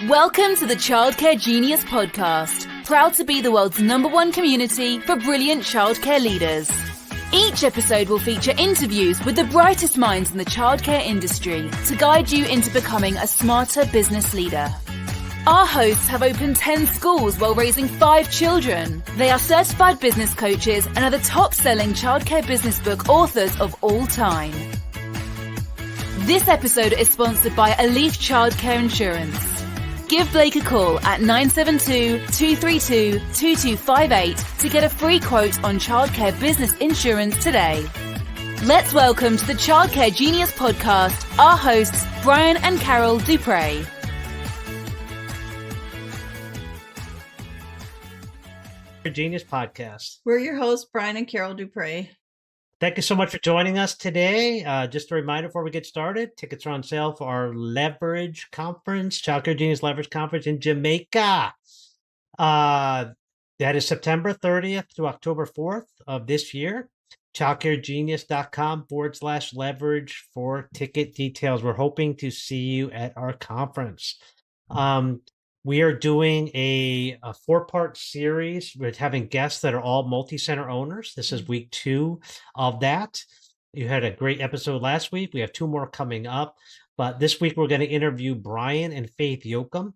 Welcome to the Childcare Genius podcast, proud to be the world's #1 community for brilliant childcare leaders. Each episode will feature interviews with the brightest minds in the childcare industry to guide you into becoming a smarter business leader. Our hosts have opened 10 schools while raising 5 children. They are certified business coaches and are the top-selling childcare business book authors of all time. This episode is sponsored by Leaf Childcare Insurance. Give Blake a call at 972-232-2258 to get a free quote on childcare business insurance today. Let's welcome to the Childcare Genius podcast, our hosts, Brian and Carol Dupre. Genius podcast. We're your hosts, Brian and Carol Dupre. Thank you so much for joining us today. Just a reminder before we get started, tickets are on sale for our Leverage Conference, Childcare Genius Leverage Conference in Jamaica. That is September 30th to October 4th of this year. childcaregenius.com/leverage for ticket details. We're hoping to see you at our conference. We are doing a 4-part series with having guests that are all multi-center owners. This is week 2 of that. You had a great episode last week. We have 2 more coming up. But this week, we're going to interview Brian and Faith Yocum.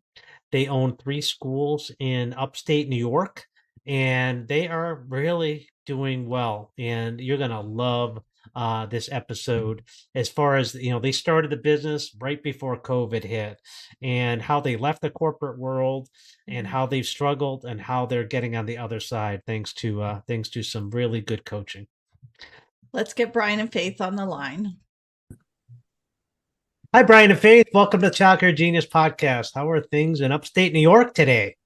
They own 3 schools in upstate New York, and they are really doing well. And you're going to love this episode as far as, they started the business right before COVID hit and how they left the corporate world and how they've struggled and how they're getting on the other side thanks to some really good coaching. Let's get Brian and Faith on the line. Hi, Brian and Faith. Welcome to the Childcare Genius podcast. How are things in upstate New York today?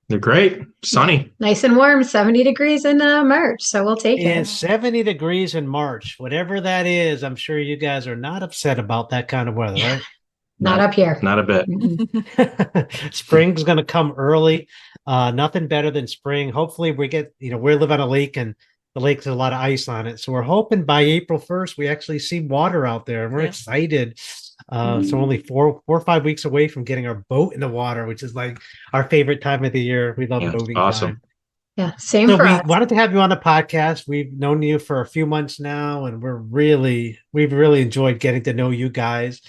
They're great. Sunny. Nice and warm, 70 degrees in March, so we'll take it. And 70 degrees in March, whatever that is, I'm sure you guys are not upset about that kind of weather, right? Not up here. Not a bit. Spring's going to come early. Nothing better than spring. Hopefully we get, we live on a lake and the lake has a lot of ice on it. So we're hoping by April 1st, we actually see water out there and we're excited. So only 4 or 5 weeks away from getting our boat in the water, which is like our favorite time of the year. We love boating. Awesome. Time. Yeah, same so for we us. wanted to have you on the podcast. We've known you for a few months now, and we've really enjoyed getting to know you guys.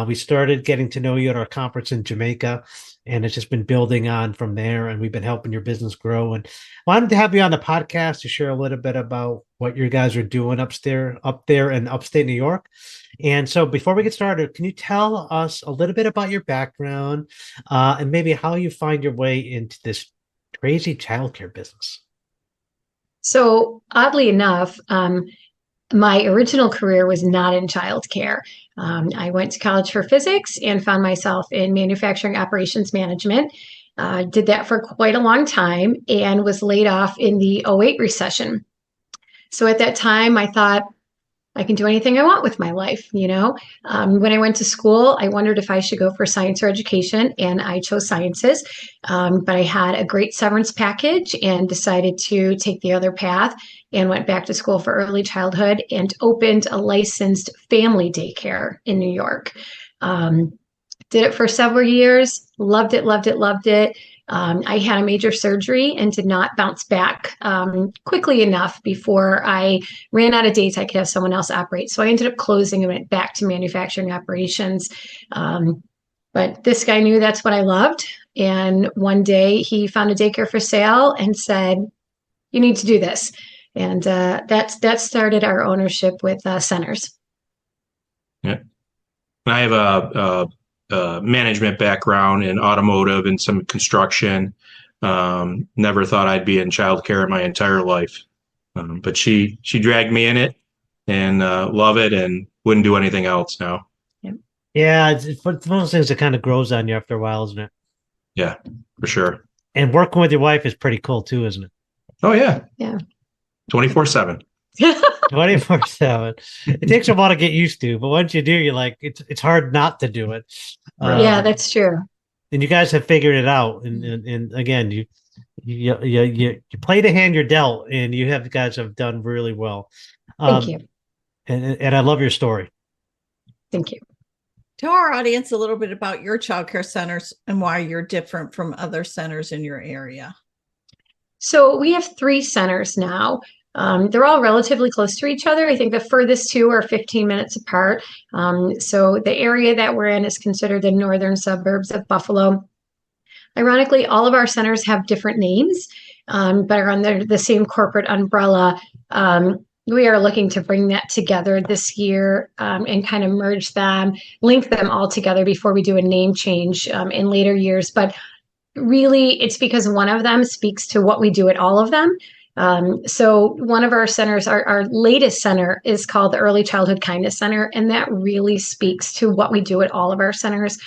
We started getting to know you at our conference in Jamaica, and it's just been building on from there. And we've been helping your business grow. And wanted to have you on the podcast to share a little bit about what you guys are doing up there in upstate New York. And so before we get started, can you tell us a little bit about your background and maybe how you find your way into this crazy childcare business? So oddly enough, my original career was not in childcare. I went to college for physics and found myself in manufacturing operations management. Did that for quite a long time and was laid off in the '08 recession. So at that time, I thought, I can do anything I want with my life, When I went to school, I wondered if I should go for science or education, and I chose sciences. But I had a great severance package and decided to take the other path and went back to school for early childhood and opened a licensed family daycare in New York. Did it for several years, loved it. I had a major surgery and did not bounce back quickly enough before I ran out of dates I could have someone else operate. So I ended up closing and went back to manufacturing operations. But this guy knew that's what I loved. And one day he found a daycare for sale and said, you need to do this. And that started our ownership with Centers. Yeah. I have a management background in automotive and some construction. Never thought I'd be in childcare my entire life. But she dragged me in it and love it and wouldn't do anything else now. Yeah, it's one of those things that kind of grows on you after a while, isn't it? Yeah, for sure. And working with your wife is pretty cool too, isn't it? Oh, yeah. Yeah. 24/7. 24/7. It takes a while to get used to, but once you do, you're like, it's hard not to do it. Yeah, that's true. And you guys have figured it out. And again, you play the hand you're dealt, and you guys have done really well. Thank you. And I love your story. Thank you. Tell our audience a little bit about your childcare centers and why you're different from other centers in your area. So we have 3 centers now. They're all relatively close to each other. I think the furthest 2 are 15 minutes apart. So the area that we're in is considered the northern suburbs of Buffalo. Ironically, all of our centers have different names, but are under the same corporate umbrella. We are looking to bring that together this year and kind of merge them, link them all together before we do a name change in later years. But really, it's because one of them speaks to what we do at all of them. So one of our centers, our latest center, is called the Early Childhood Kindness Center, and that really speaks to what we do at all of our centers.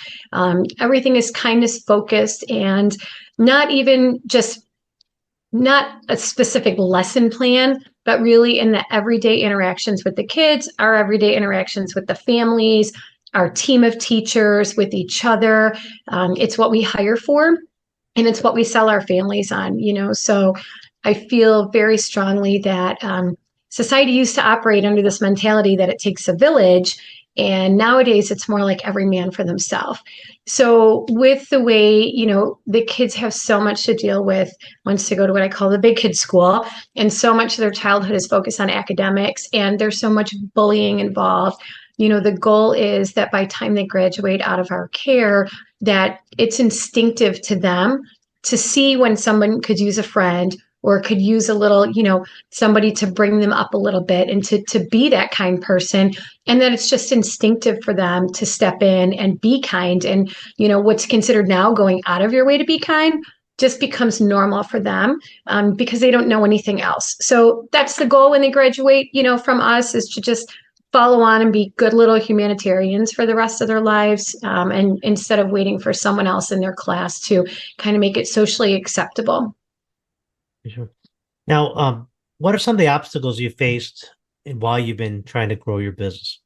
Everything is kindness focused, and not even just not a specific lesson plan, but really in the everyday interactions with the kids, our everyday interactions with the families, our team of teachers, with each other. It's what we hire for, and it's what we sell our families on, So I feel very strongly that society used to operate under this mentality that it takes a village, and nowadays it's more like every man for themselves. So with the way, the kids have so much to deal with once they go to what I call the big kid school, and so much of their childhood is focused on academics, and there's so much bullying involved. The goal is that by the time they graduate out of our care, that it's instinctive to them to see when someone could use a friend or could use a little, somebody to bring them up a little bit and to be that kind person. And then it's just instinctive for them to step in and be kind. And, what's considered now going out of your way to be kind just becomes normal for them because they don't know anything else. So that's the goal when they graduate, from us, is to just follow on and be good little humanitarians for the rest of their lives. And instead of waiting for someone else in their class to kind of make it socially acceptable. Sure. Now, what are some of the obstacles you faced while you've been trying to grow your business?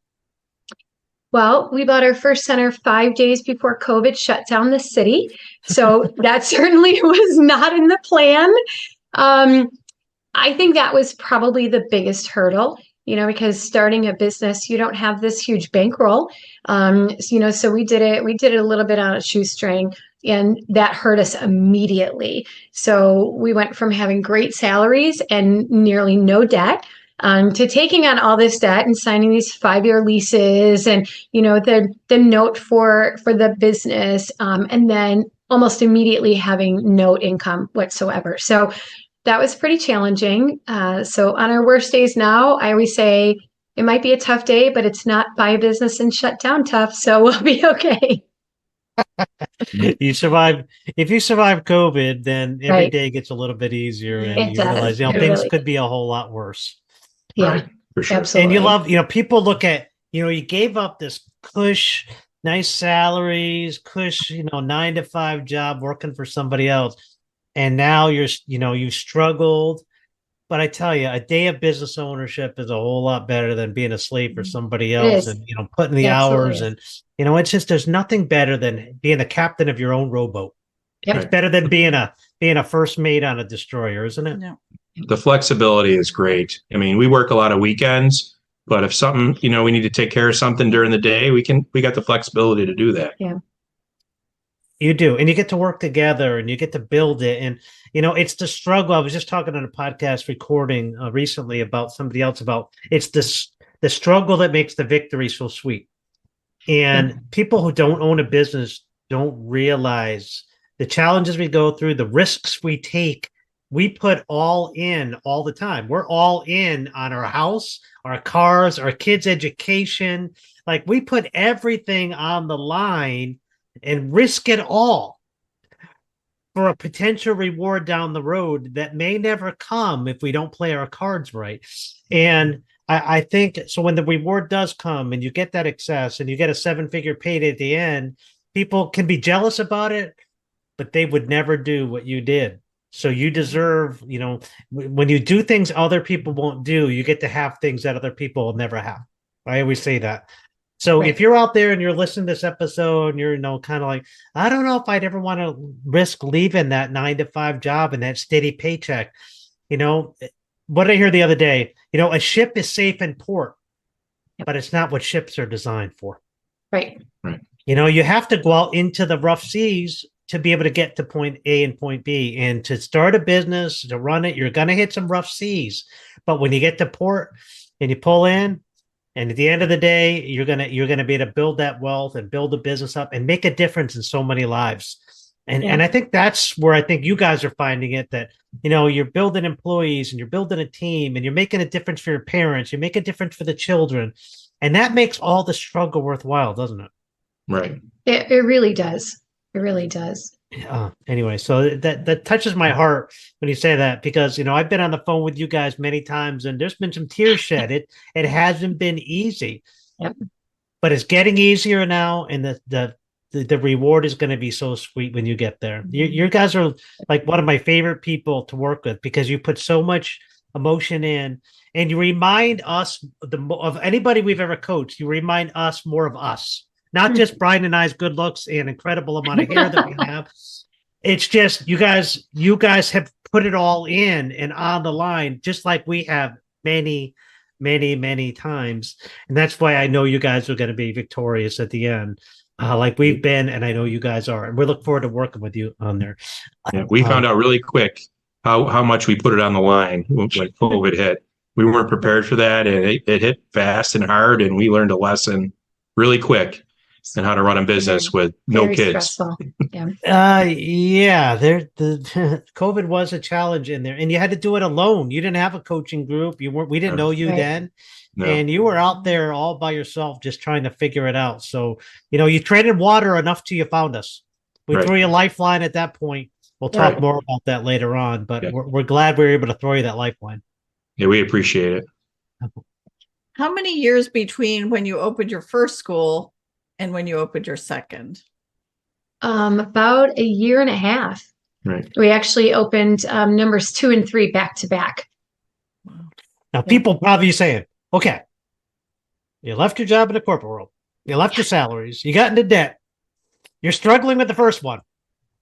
Well, we bought our first center 5 days before COVID shut down the city. So that certainly was not in the plan. I think that was probably the biggest hurdle, because starting a business, you don't have this huge bankroll. So we did it a little bit on a shoestring. And that hurt us immediately. So we went from having great salaries and nearly no debt to taking on all this debt and signing these 5-year leases and, the note for the business, and then almost immediately having no income whatsoever. So that was pretty challenging. So on our worst days now, I always say it might be a tough day, but it's not buy a business and shut down tough. So we'll be okay. You survive. If you survive COVID, then every day gets a little bit easier, and you realize, things really could be a whole lot worse. Yeah, right, for sure. Absolutely. And you love, people look at, you gave up this cush, nice salaries, cush, 9-to-5 job working for somebody else, and now you struggled. But I tell you, a day of business ownership is a whole lot better than being a slave for somebody else and, putting the hours. And, it's just, there's nothing better than being a captain of your own rowboat. Yep. It's better than being a first mate on a destroyer, isn't it? No. The flexibility is great. I mean, we work a lot of weekends, but if something, we need to take care of something during the day, we got the flexibility to do that. Yeah. You do. And you get to work together and you get to build it. And, it's the struggle. I was just talking on a podcast recording recently about somebody else it's the struggle that makes the victory so sweet. And people who don't own a business don't realize the challenges we go through, the risks we take. We put all in all the time. We're all in on our house, our cars, our kids' education. Like, we put everything on the line and risk it all for a potential reward down the road that may never come if we don't play our cards right. And I think so when the reward does come and you get that excess and you get a 7-figure payday at the end, people can be jealous about it, but they would never do what you did. So you deserve, when you do things other people won't do, you get to have things that other people will never have. I always say that. So if you're out there and you're listening to this episode and you're, kind of like, I don't know if I'd ever want to risk leaving that 9-to-5 job and that steady paycheck. What did I hear the other day? A ship is safe in port, but it's not what ships are designed for. Right. You have to go out into the rough seas to be able to get to point A and point B. And to start a business, to run it, you're going to hit some rough seas. But when you get to port and you pull in, and at the end of the day, you're gonna be able to build that wealth and build the business up and make a difference in so many lives. And I think that's where I think you guys are finding it, that you're building employees and you're building a team and you're making a difference for your parents, you make a difference for the children, and that makes all the struggle worthwhile, doesn't it? Right. It really does. It really does. Anyway, so that touches my heart when you say that, because I've been on the phone with you guys many times and there's been some tears shed. It hasn't been easy, but it's getting easier now, and the reward is going to be so sweet when you get there. You guys are like one of my favorite people to work with, because you put so much emotion in, and you remind us of anybody we've ever coached. You remind us more of us. Not just Brian and I's good looks and incredible amount of hair that we have. It's just you guys have put it all in and on the line, just like we have many, many, many times. And that's why I know you guys are going to be victorious at the end, like we've been, and I know you guys are. And we look forward to working with you on there. Yeah, we found out really quick how much we put it on the line when COVID hit. We weren't prepared for that, and it hit fast and hard, and we learned a lesson really quick and how to run a business with no kids. The COVID was a challenge in there, and you had to do it alone. You didn't have a coaching group. We didn't know you then. No. And you were out there all by yourself, just trying to figure it out. So, you traded water enough till you found us. We threw you a lifeline at that point. We'll talk more about that later on, but we're glad we were able to throw you that lifeline. Yeah, we appreciate it. How many years between when you opened your first school and when you opened your second? About a year and a half. Right. We actually opened numbers 2 and 3 back to back. Now, people probably saying, okay, you left your job in the corporate world. You left your salaries. You got into debt. You're struggling with the first one.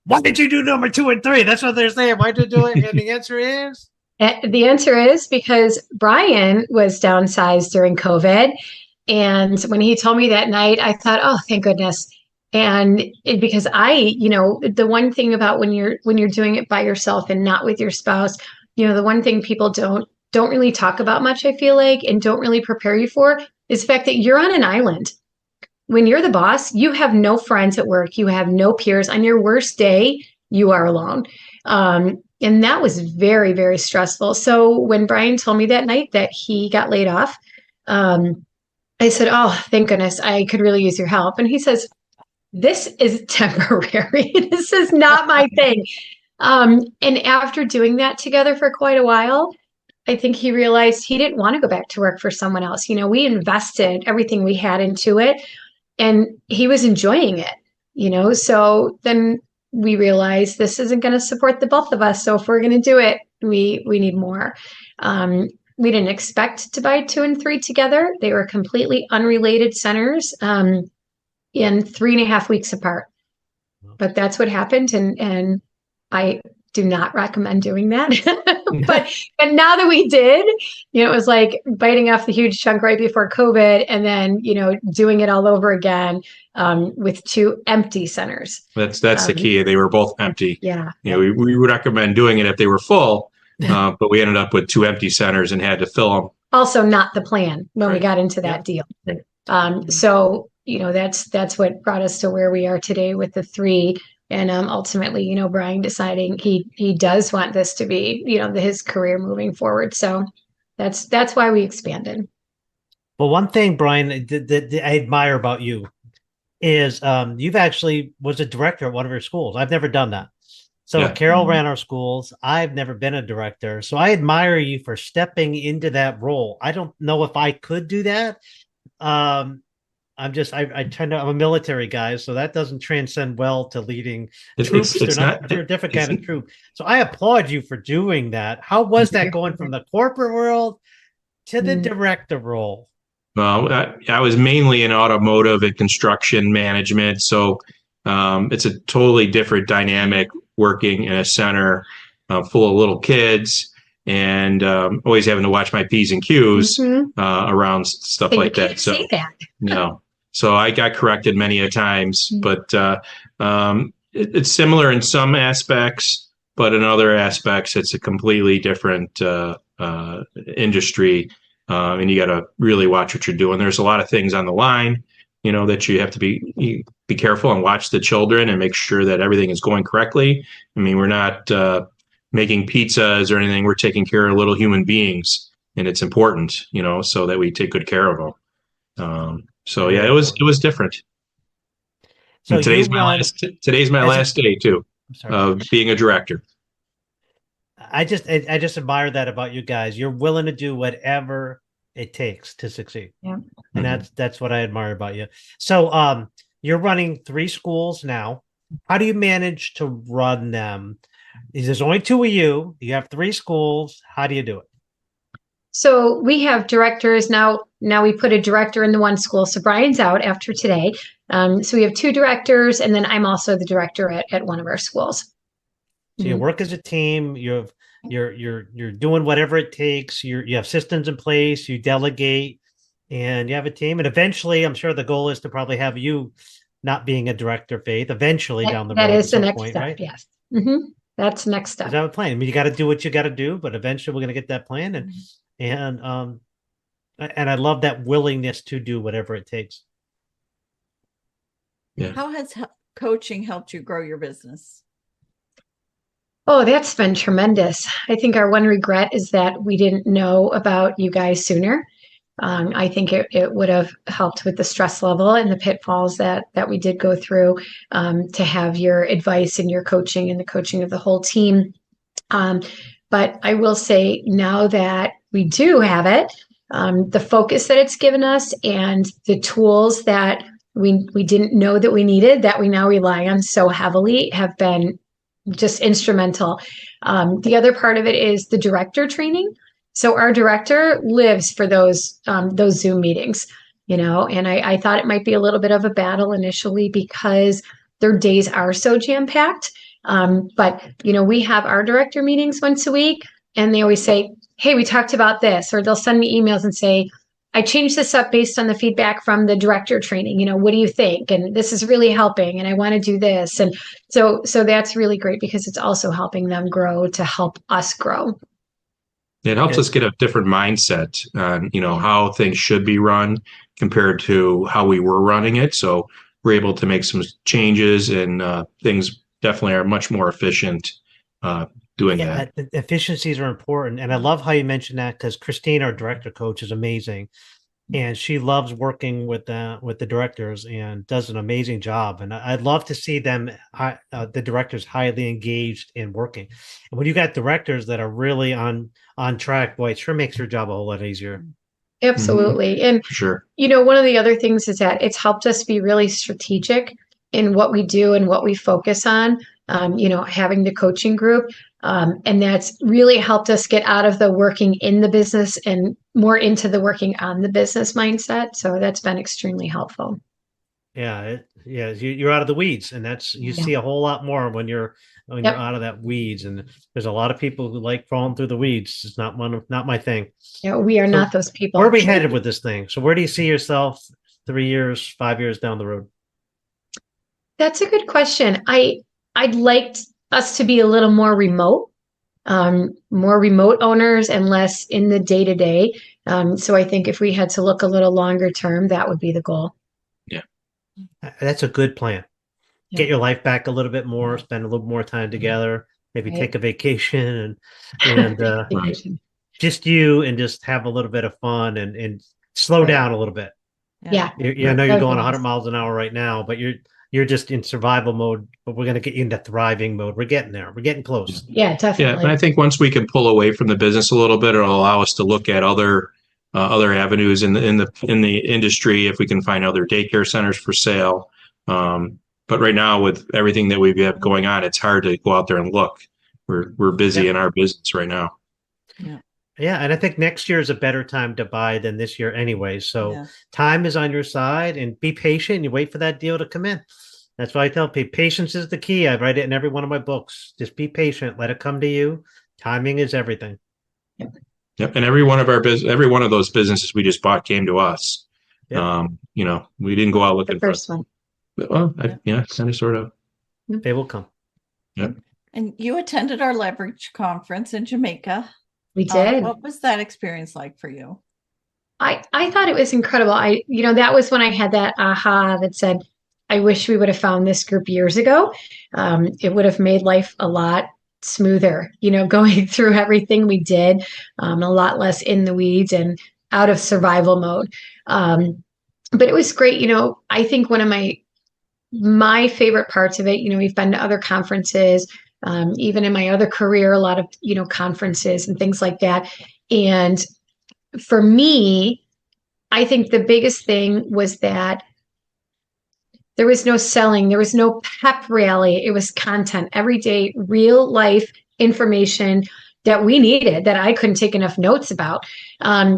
Why did you do number 2 and 3? That's what they're saying. Why did you do it? And the answer is? The answer is because Brian was downsized during COVID. And when he told me that night, I thought, oh, thank goodness. And because the one thing about when you're doing it by yourself and not with your spouse, the one thing people don't really talk about much, I feel like, and don't really prepare you for, is the fact that you're on an island. When you're the boss, you have no friends at work. You have no peers. On your worst day, you are alone. And that was very, very stressful. So when Brian told me that night that he got laid off, I said, oh, thank goodness, I could really use your help. And he says, this is temporary. This is not my thing. And after doing that together for quite a while, I think he realized he didn't want to go back to work for someone else. We invested everything we had into it, and he was enjoying it, so then we realized this isn't going to support the both of us. So if we're going to do it, we need more. We didn't expect to buy 2 and 3 together. They were completely unrelated centers in 3.5 weeks apart. But that's what happened. And I do not recommend doing that. but now that we did, it was like biting off the huge chunk right before COVID, and then, doing it all over again with 2 empty centers. That's the key. They were both empty. Yeah. We would recommend doing it if they were full, but we ended up with 2 empty centers and had to fill them. Also not the plan when we got into that deal. So, that's what brought us to where we are today with the 3. And ultimately, Brian deciding he does want this to be, his career moving forward. So that's why we expanded. Well, one thing, Brian, that I admire about you is you've actually was a director at one of your schools. I've never done that. So Carol ran our schools. I've never been a director. So I admire you for stepping into that role. I don't know if I could do that. I'm a military guy, so that doesn't transcend well to leading troops. They're a different kind of troop. So I applaud you for doing that. How was that going from the corporate world to the director role? Well, I was mainly in automotive and construction management. So it's a totally different dynamic working in a center full of little kids and always having to watch my P's and Q's around stuff like that. So, So I got corrected many a times, but it's similar in some aspects, but in other aspects, it's a completely different industry. And you got to really watch what you're doing. There's a lot of things on the line, that you have to be careful and watch the children and make sure that everything is going correctly. I mean, we're not making pizzas or anything. We're taking care of little human beings, and it's important, so that we take good care of them. So yeah, it was different. So And today's my last day too of being a director. I just admire that about you guys. You're willing to do whatever it takes to succeed. Yeah. And that's what I admire about you. So you're running 3 schools now. How do you manage to run them? There's only 2 of you. You have 3 schools. How do you do it? So we have directors now. Now we put a director in the one school. So Brian's out after today. So we have 2 directors, and then I'm also the director at one of our schools. So you work as a team. You're doing whatever it takes. You have systems in place. You delegate, and you have a team. And eventually, I'm sure the goal is to probably have you not being a director, Faith. Eventually, down the road. That is the next point, step. right? Yes. That's the next step. Is that a plan? I mean, you got to do what you got to do, but eventually, we're going to get that plan. And I love that willingness to do whatever it takes. Yeah. How has coaching helped you grow your business? Oh, that's been tremendous. I think our one regret is that we didn't know about you guys sooner. I think it would have helped with the stress level and the pitfalls that we did go through, to have your advice and your coaching and the coaching of the whole team. But I will say now that we do have it, the focus that it's given us and the tools that we didn't know that we needed, that we now rely on so heavily, have been just instrumental. The other part of it is the director training. So our director lives for those Zoom meetings, and I thought it might be a little bit of a battle initially because their days are so jam-packed. But we have our director meetings once a week, and they always say, hey, we talked about this, or they'll send me emails and say, I changed this up based on the feedback from the director training. What do you think? And this is really helping, and I want to do this. And so that's really great because it's also helping them grow to help us grow. It helps us get a different mindset on, how things should be run compared to how we were running it. So we're able to make some changes, and things definitely are much more efficient doing that. Efficiencies are important. And I love how you mentioned that, because Christine, our director coach, is amazing. And she loves working with the directors and does an amazing job. And I'd love to see them, the directors, highly engaged in working. And when you got directors that are really on track, boy, it sure makes your job a whole lot easier. Absolutely. And, sure. One of the other things is that it's helped us be really strategic in what we do and what we focus on, having the coaching group. And that's really helped us get out of the working in the business and more into the working on the business mindset. So that's been extremely helpful. Yeah. You're out of the weeds, and you see a whole lot more when you're out of that weeds. And there's a lot of people who like crawling through the weeds. It's not my thing. Yeah, we are not those people. Where are we headed with this thing? So where do you see yourself 3 years, 5 years down the road? That's a good question. I'd like us to be a little more remote owners and less in the day-to-day. So I think if we had to look a little longer term, that would be the goal. Yeah. That's a good plan. Yeah. Get your life back a little bit more, spend a little more time together, maybe take a vacation and just you, and just have a little bit of fun and slow down a little bit. Yeah. I know you're going 100 miles an hour right now, but you're just in survival mode, but we're going to get you into thriving mode. We're getting there. We're getting close. Yeah, definitely. Yeah, and I think once we can pull away from the business a little bit, it'll allow us to look at other avenues in the industry, if we can find other daycare centers for sale. But right now, with everything that we have going on, it's hard to go out there and look. We're busy in our business right now. Yeah, and I think next year is a better time to buy than this year anyway. So time is on your side, and be patient. You wait for that deal to come in. That's why I tell people, patience is the key. I write it in every one of my books. Just be patient. Let it come to you. Timing is everything. Yep. And every one of those businesses we just bought came to us. Yeah. We didn't go out The looking for first one. Well, kind of, sort of. They will come. Yep. And you attended our leverage conference in Jamaica. We did. What was that experience like for you? I thought it was incredible. That was when I had that aha that said, I wish we would have found this group years ago. It would have made life a lot smoother, going through everything we did, a lot less in the weeds and out of survival mode. But it was great. I think one of my favorite parts of it, we've been to other conferences, even in my other career, a lot of, conferences and things like that. And for me, I think the biggest thing was that there was no selling, there was no pep rally. It was content, everyday, real life information that we needed that I couldn't take enough notes about.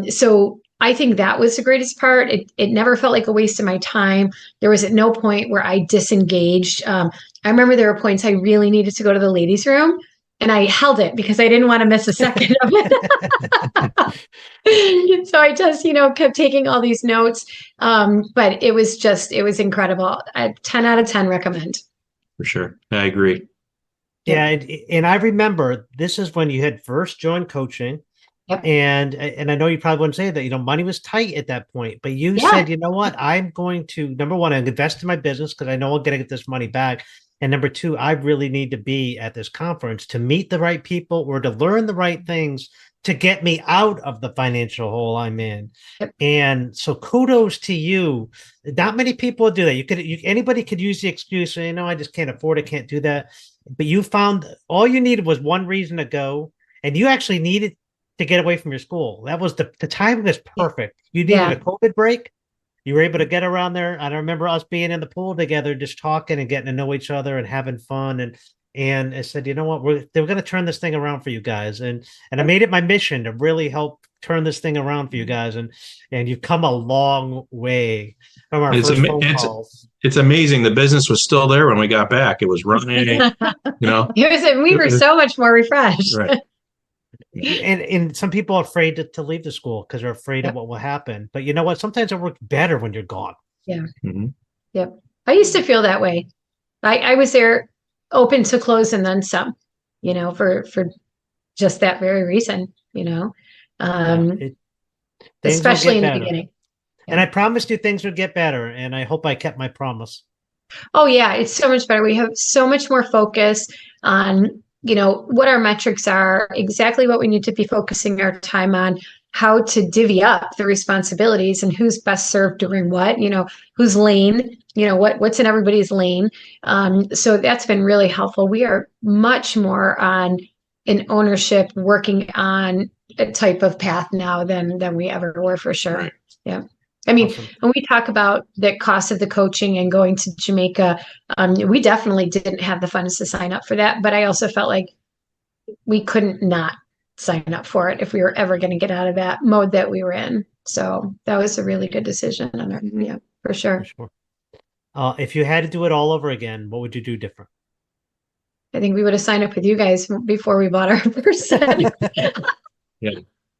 So I think that was the greatest part. It never felt like a waste of my time. There was at no point where I disengaged. I remember there were points I really needed to go to the ladies' room, and I held it because I didn't want to miss a second of it. So I just, kept taking all these notes. But it was incredible. 10 out of 10 recommend. For sure. I agree. Yeah. And I remember this is when you had first joined coaching. Yep. And I know you probably wouldn't say that, money was tight at that point, but you said, you know what, I'm going to, number one, invest in my business because I know I'm going to get this money back. And number two, I really need to be at this conference to meet the right people or to learn the right things to get me out of the financial hole I'm in. Yep. And so kudos to you. Not many people do that. Anybody could use the excuse, I just can't afford it, can't do that. But you found all you needed was one reason to go, and you actually needed to get away from your school. That was the timing was perfect. You needed a COVID break. You were able to get around there. I remember us being in the pool together, just talking and getting to know each other and having fun. And I said, you know what, we're going to turn this thing around for you guys. And I made it my mission to really help turn this thing around for you guys. And you've come a long way from our first phone calls. It's amazing. The business was still there when we got back. It was running, We were so much more refreshed. Right. And some people are afraid to leave the school because they're afraid of what will happen. But you know what? Sometimes it works better when you're gone. Yeah. Mm-hmm. Yep. I used to feel that way. I was there open to close and then some, for just that very reason, especially in the beginning. Yeah. And I promised you things would get better, and I hope I kept my promise. Oh yeah, it's so much better. We have so much more focus on what our metrics are, exactly what we need to be focusing our time on, how to divvy up the responsibilities and who's best served doing what, whose lane, what's in everybody's lane. So that's been really helpful. We are much more on an ownership, working on a type of path now than we ever were, for sure. Right. Yeah. I mean, awesome. When we talk about the cost of the coaching and going to Jamaica, we definitely didn't have the funds to sign up for that. But I also felt like we couldn't not sign up for it if we were ever going to get out of that mode that we were in. So that was a really good decision on our, yeah, for sure. If you had to do it all over again, what would you do different? I think we would have signed up with you guys before we bought our first set. Yeah.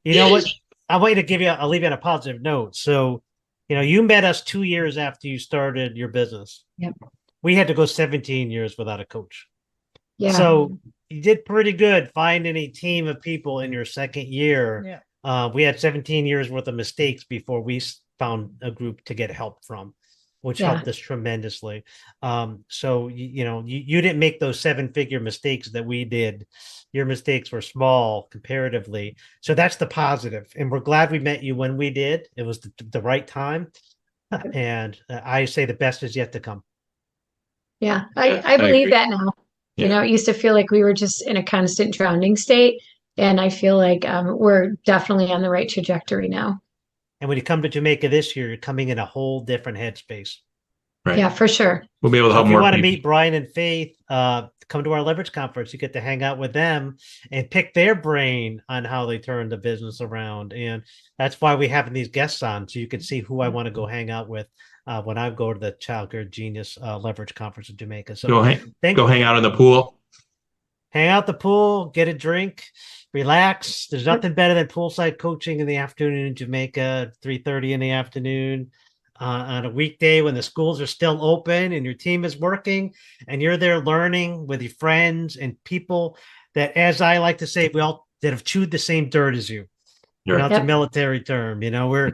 You know what? I'll leave you on a positive note. So, you met us 2 years after you started your business. Yep. We had to go 17 years without a coach. Yeah. So you did pretty good finding a team of people in your second year. Yeah. We had 17 years worth of mistakes before we found a group to get help from, which helped us tremendously. So, you didn't make those 7-figure mistakes that we did. Your mistakes were small comparatively. So that's the positive. And we're glad we met you when we did. It was the right time. And I say the best is yet to come. Yeah, I believe that now. Yeah. It used to feel like we were just in a constant drowning state. And I feel like we're definitely on the right trajectory now. And when you come to Jamaica this year, you're coming in a whole different headspace. Right. Yeah, for sure. We'll be able to help more. If you want to meet Brian and Faith, come to our leverage conference. You get to hang out with them and pick their brain on how they turn the business around. And that's why we're having these guests on, so you can see who I want to go hang out with when I go to the Child Care Genius Leverage Conference in Jamaica. So go hang out in the pool. Hang out the pool, get a drink, relax. There's nothing better than poolside coaching in the afternoon in Jamaica, 3:30 in the afternoon. on a weekday when the schools are still open and your team is working and you're there learning with your friends and people that, as I like to say, that have chewed the same dirt as you. You know, it's a military term. You know,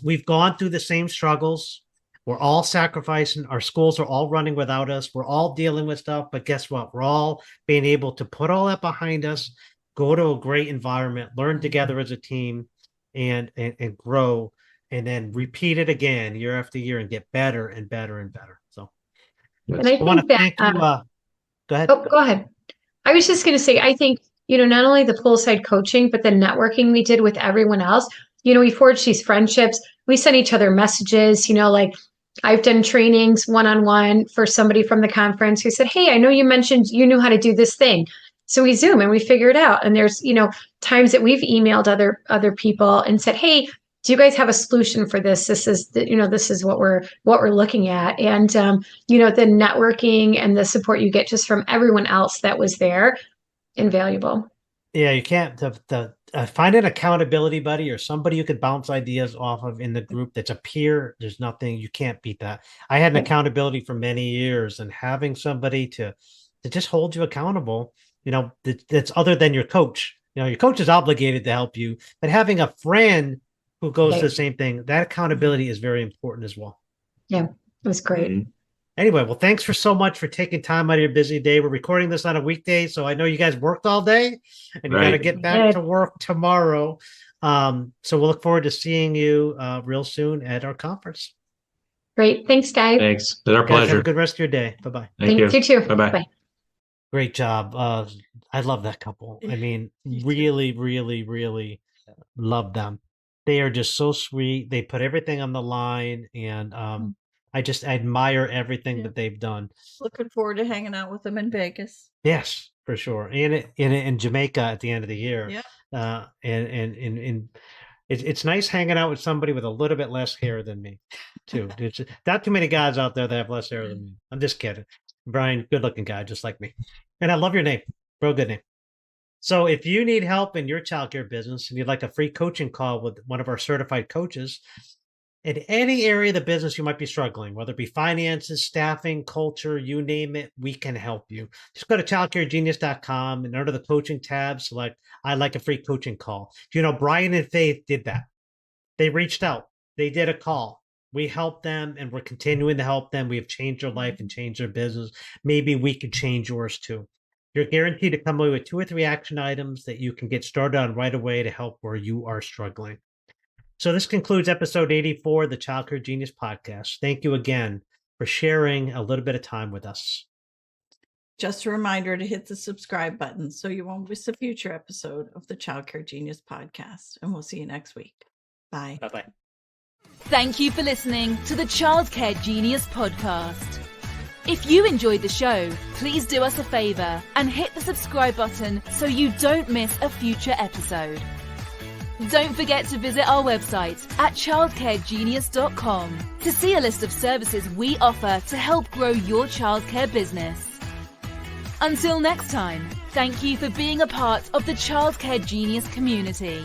we've gone through the same struggles. We're all sacrificing. Our schools are all running without us. We're all dealing with stuff. But guess what? We're all being able to put all that behind us, go to a great environment, learn together as a team, and grow, and then repeat it again year after year and get better and better and better. So, and I want to thank you. Go ahead. Oh, go ahead. I was just going to say, I think, not only the poolside coaching, but the networking we did with everyone else. We forged these friendships. We sent each other messages, like I've done trainings one-on-one for somebody from the conference who said, hey, I know you mentioned you knew how to do this thing. So we Zoom and we figure it out. And there's, times that we've emailed other people and said, hey, do you guys have a solution for this? This is, this is what we're looking at. And, the networking and the support you get just from everyone else that was there, invaluable. Yeah, you can't find an accountability buddy or somebody you could bounce ideas off of in the group that's a peer. There's nothing, you can't beat that. I had an accountability for many years, and having somebody to just hold you accountable, that's other than your coach. Your coach is obligated to help you, but having a friend who goes to the same thing, that accountability is very important as well. Yeah, it was great. Mm-hmm. Anyway, well, thanks for so much for taking time out of your busy day. We're recording this on a weekday, so I know you guys worked all day and you got to get back to work tomorrow. So we'll look forward to seeing you real soon at our conference. Great. Thanks, guys. Thanks. It's our pleasure. Have a good rest of your day. Bye-bye. Thank you. You too. Bye-bye. Bye. Great job. I love that couple. I mean, really, really, really love them. They are just so sweet. They put everything on the line, and I just admire everything that they've done. Looking forward to hanging out with them in Vegas. Yes, for sure. And in Jamaica at the end of the year. Yeah. And it's nice hanging out with somebody with a little bit less hair than me, too. There's not too many guys out there that have less hair than me. I'm just kidding. Brian, good looking guy, just like me. And I love your name. Real good name. So if you need help in your childcare business and you'd like a free coaching call with one of our certified coaches, in any area of the business you might be struggling, whether it be finances, staffing, culture, you name it, we can help you. Just go to childcaregenius.com and under the coaching tab, select I'd like a free coaching call. Brian and Faith did that. They reached out. They did a call. We helped them, and we're continuing to help them. We have changed their life and changed their business. Maybe we could change yours too. You're guaranteed to come away with 2 or 3 action items that you can get started on right away to help where you are struggling. So this concludes episode 84 of the Childcare Genius podcast. Thank you again for sharing a little bit of time with us. Just a reminder to hit the subscribe button so you won't miss a future episode of the Childcare Genius podcast. And we'll see you next week. Bye. Bye-bye. Thank you for listening to the Childcare Genius podcast. If you enjoyed the show, please do us a favor and hit the subscribe button so you don't miss a future episode. Don't forget to visit our website at childcaregenius.com to see a list of services we offer to help grow your childcare business. Until next time, thank you for being a part of the Childcare Genius community.